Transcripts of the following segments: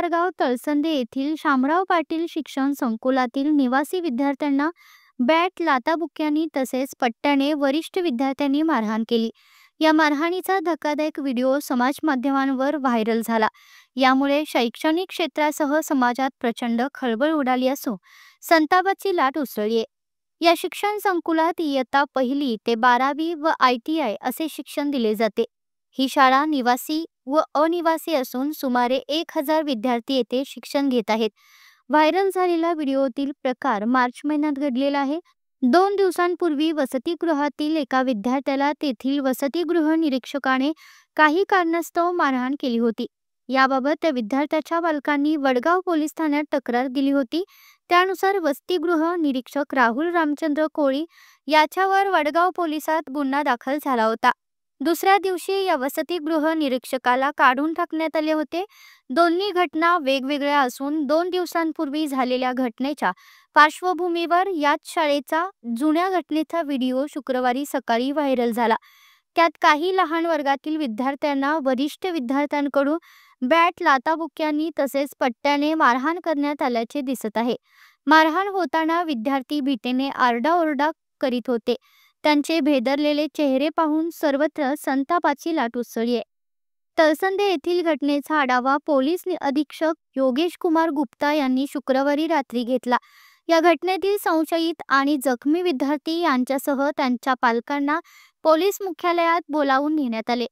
वडगाव तळसंदे येथील शामराव पाटील शिक्षण संकुलातील निवासी विद्यार्थ्यांना बॅट, लाथाबुक्क्यांनी तसेच पट्ट्याने वरिष्ठ विद्यार्थ्यांनी मारहाण केली। या मारहाणीचा धक्कादायक व्हिडिओ समाज माध्यमांवर व्हायरल झाला। यामुळे शैक्षणिक क्षेत्रासह समाजात प्रचंड खळबळ उडाली असून संतापाची लाट उसळली आहे। या शिक्षण संकुलात इयत्ता 1ली ते 12वी व ITI असे शिक्षण दिले जाते। ही शाळा निवासी व अनिवासी असून सुमारे 1000 विद्यार्थी येथे शिक्षण घेत आहेत। व्हायरल झालेला व्हिडिओतील प्रकार मार्च महिन्यात घडलेला आहे। 2 दिवसांपूर्वी वसतिगृहातील एका विद्यार्थ्याला तेथील वसतिगृह निरीक्षकाने काही कारणास्तव मारहाण केली होती। याबाबत त्या विद्यार्थ्याच्या पालकांनी वडगाव पोलीस ठाण्यात तक्रार दिली होती। त्यानुसार वसतिगृह निरीक्षक राहुल रामचंद्र कोळी याच्यावर वडगाव पोलिसात गुन्हा दाखल झाला होता। दुसऱ्या दिवशी या वसतिगृह निरीक्षकाला काढून टाकण्यात आले होते। दोन्ही घटना वेगवेगळ्या असून 2 दिवसांपूर्वी झालेल्या घटनेच्या पार्श्वभूमीवर याच शाळेचा जुन्या घटनेचा व्हिडिओ शुक्रवारी सकाळी व्हायरल झाला। त्यात काही लहान वर्गातील विद्यार्थ्यांना वरिष्ठ विद्यार्थ्यांकडून बॅट, लाथाबुक्क्यांनी तसेच पट्ट्याने मारहाण करण्यात आल्याचे दिसत आहे। मारहाण होताना विद्यार्थी भीतीने आरडाओरडा करीत होते। त्यांचे भेदरलेले चेहरे पाहून सर्वत्र संतापाची लाट उसळली आहे। तळसंदे येथील घटनेचा आढावा पोलीस अधीक्षक योगेश कुमार गुप्ता यांनी शुक्रवारी रात्री घेतला। या घटनेतील संशयित आणि जखमी विद्यार्थी यांच्यासह त्यांच्या पालकांना पोलीस मुख्यालयात बोलावून नेण्यात आले।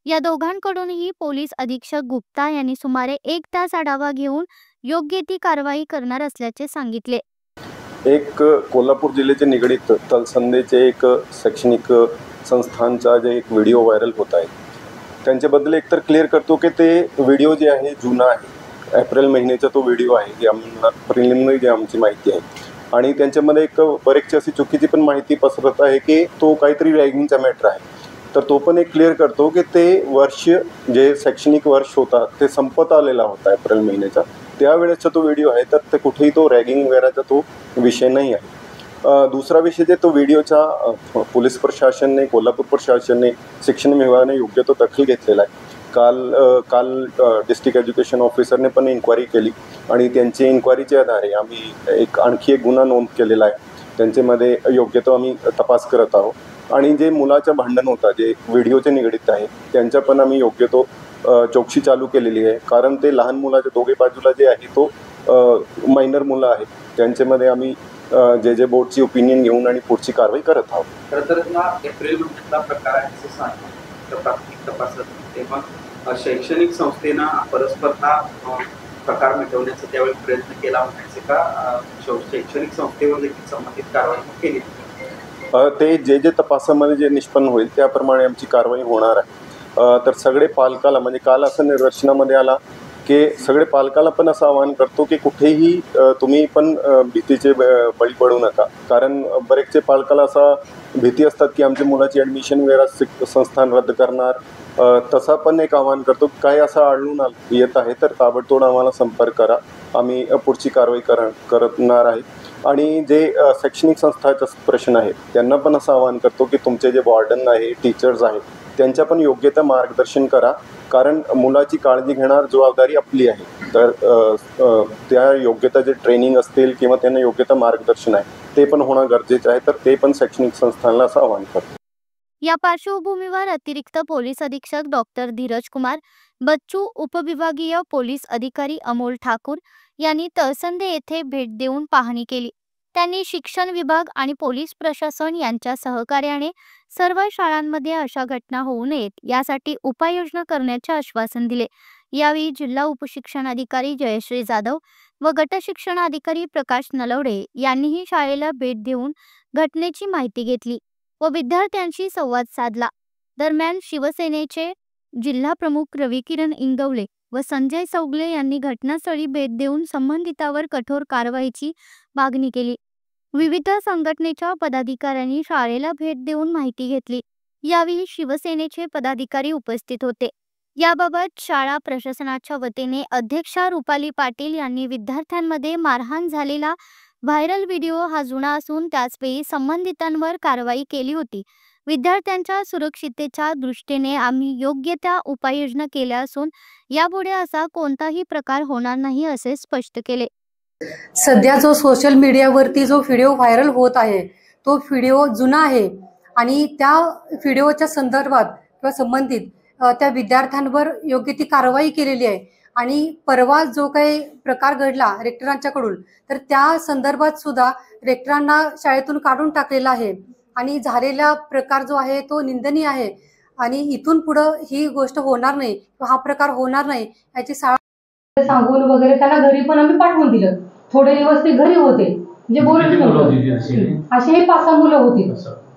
या दोघांकडूनही पोलीस अधीक्षक गुप्ता यांनी सुमारे 1 तास आढावा घेऊन योग्य ती कारवाई करणार असल्याचे सांगितले। एक कोल्हापूर जिल्ह्याचे निगडीत तळसंदेचे एक शैक्षणिक संस्थांचा जे एक व्हिडिओ व्हायरल होत आहे त्यांच्याबद्दल एकतर क्लिअर करतो की ते व्हिडिओ जे आहे जुना आहे। एप्रिल महिन्याचा तो व्हिडिओ आहे जी आम्हाला प्रिलिमिनरी जी आमची माहिती आहे आणि त्यांच्यामध्ये एक बरेचशी अशी चुकीची पण माहिती पसरत आहे की तो काहीतरी रॅगिंगचा मॅटर आहे। तर तो पण एक क्लिअर करतो की ते वर्ष जे शैक्षणिक वर्ष होता ते संपत आलेला होता एप्रिल महिन्याचा, त्यावेळेचा तो व्हिडिओ आहे। तर ते कुठेही तो रॅगिंग वगैरेचा तो विषय नाही आहे। दुसरा विषय जे तो व्हिडिओचा पोलीस प्रशासनाने, कोल्हापूर प्रशासनाने, शिक्षण विभागाने योग्य तो दखल घेतलेला आहे। काल डिस्ट्रिक्ट एज्युकेशन ऑफिसरने पण इन्क्वायरी केली आणि त्यांची इन्क्वायरीच्या आधारे आम्ही आणखी एक गुन्हा नोंद केलेला आहे। त्यांच्यामध्ये योग्य तो आम्ही तपास करत आहोत आणि जे मुलाचं भांडण होता जे व्हिडिओचे निगडीत आहे त्यांचा पण आम्ही योग्य तो चौकशी चालू केलेली आहे। कारण ते लहान मुलाच्या दोघे बाजूला जे आहे तो मायनर मुलं आहेत, त्यांच्यामध्ये आम्ही जे बोर्डची ओपिनियन घेऊन आणि पुढची कारवाई करत आहोत। खरं तर एप्रिल महिन्यातला प्रकार आहे असं सांगितलं प्राथमिक तपासात, तेव्हा शैक्षणिक संस्थेनं परस्पर प्रकार मिटवण्याचा त्यावेळी प्रयत्न केला म्हणायचे का शैक्षणिक संस्थेवर देखील संबंधित कारवाई केली? ते जे तपासामध्ये जे निष्पन्न होईल त्याप्रमाणे आमची कारवाई होणार आहे। तर सगळे पालकाला म्हणजे काल असं निदर्शनामध्ये आला की सगळे पालकाला पण असं आवाहन करतो की कुठेही तुम्ही पण भीतीचे बळी पडू नका। कारण बरेचसे पालकाला असा भीती असतात की आमच्या मुलाची ॲडमिशन वगैरे संस्थान रद्द करणार। तसा पण एक आवाहन करतो काय असं आढळून येत आहे तर ताबडतोब आम्हाला संपर्क करा, आम्ही पुढची कारवाई करणार आहे। आणि जे शैक्षणिक संस्थाचे प्रश्न आहेत त्यांना पण असं आवाहन करतो की तुमचे जे वॉर्डन आहे, टीचर्स आहेत त्यांच्या पण योग्य ते मार्गदर्शन करा। कारण मुलाची काळजी घेणार जबाबदारी आपली आहे। तर त्या योग्यता जे ट्रेनिंग असतील किंवा त्यांना योग्यता मार्गदर्शन आहे ते पण होणं गरजेचं आहे। तर ते पण शैक्षणिक संस्थांना असं आवाहन करतो। या पार्श्वभूमीवर अतिरिक्त पोलीस अधीक्षक डॉक्टर धीरज कुमार बच्चू, उपविभागीय पोलीस अधिकारी अमोल ठाकूर यांनी तळसंदे येथे भेट देऊन पाहणी केली। त्यांनी शिक्षण विभाग आणि पोलीस प्रशासन यांच्या सहकार्याने सर्व शाळांमध्ये अशा घटना होऊ नयेत यासाठी उपाययोजना करण्याचे आश्वासन दिले। यावेळी जिल्हा उपशिक्षणाधिकारी जयश्री जाधव व गट शिक्षणाधिकारी प्रकाश नलवडे यांनीही शाळेला भेट देऊन घटनेची माहिती घेतली व विद्यार्थ्यांशी संवाद साधला। दरम्यान शिवसेनेचे जिल्हा प्रमुख रविकिरण इंगवले व संजय चौगले यांनी घटनास्थळी भेट देऊन संबंधितांवर कठोर कारवाईची मागणी केली। विविध संघटनेच्या पदाधिकाऱ्यांनी शाळेला भेट देऊन माहिती घेतली। यावेळी शिवसेनेचे पदाधिकारी उपस्थित होते। याबाबत शाळा प्रशासनाच्या वतीने अध्यक्षा रुपाली पाटील यांनी विद्यार्थ्यांमध्ये मारहाण झालेला व्हायरल व्हिडिओ हा जुना असून त्याचवेळी संबंधितांवर कारवाई केली होती विद्यार्थ्यांच्या सुरक्षिततेच्या दृष्टीने आम्ही योग्य त्या उपाययोजना केल्या असून यापुढे असा कोणताही प्रकार होणार नाही असे स्पष्ट केले. सध्या जो सोशल मीडियावरती जो व्हिडिओ व्हायरल होत आहे तो व्हिडिओ जुना आहे आणि त्या व्हिडिओच्या संदर्भात किंवा संबंधित त्या विद्यार्थ्यांवर योग्य ती कारवाई केलेली आहे. आणि परवा जो काही प्रकार घडला रेक्टरांच्याकडून तर त्या संदर्भात सुद्धा रेक्टरांना शाळेतून काढून टाकलेला आहे. आणि झालेला प्रकार जो आहे तो निंदनीय आहे आणि इथून पुढं ही गोष्ट होणार नाही किंवा हा प्रकार होणार नाही याची सांगून वगैरे त्यांना घरी पण आम्ही पाठवून दिलं. थोडे दिवस ते घरी होते म्हणजे बोलत नव्हते. असे हे 5-6 मुलं होती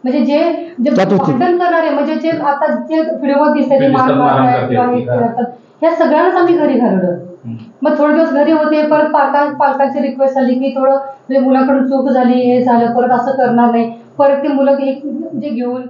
म्हणजे जे भांडण करणारे म्हणजे जे आता जे व्हिडिओ दिसते या सगळ्यांनाच आम्ही घरी घालवलं. मग थोडे दिवस घरी होते परत पालकांची रिक्वेस्ट आली की थोडं म्हणजे मुलाकडून चूक झाली हे झालं परत असं करणार नाही परत ते मुलं म्हणजे घेऊन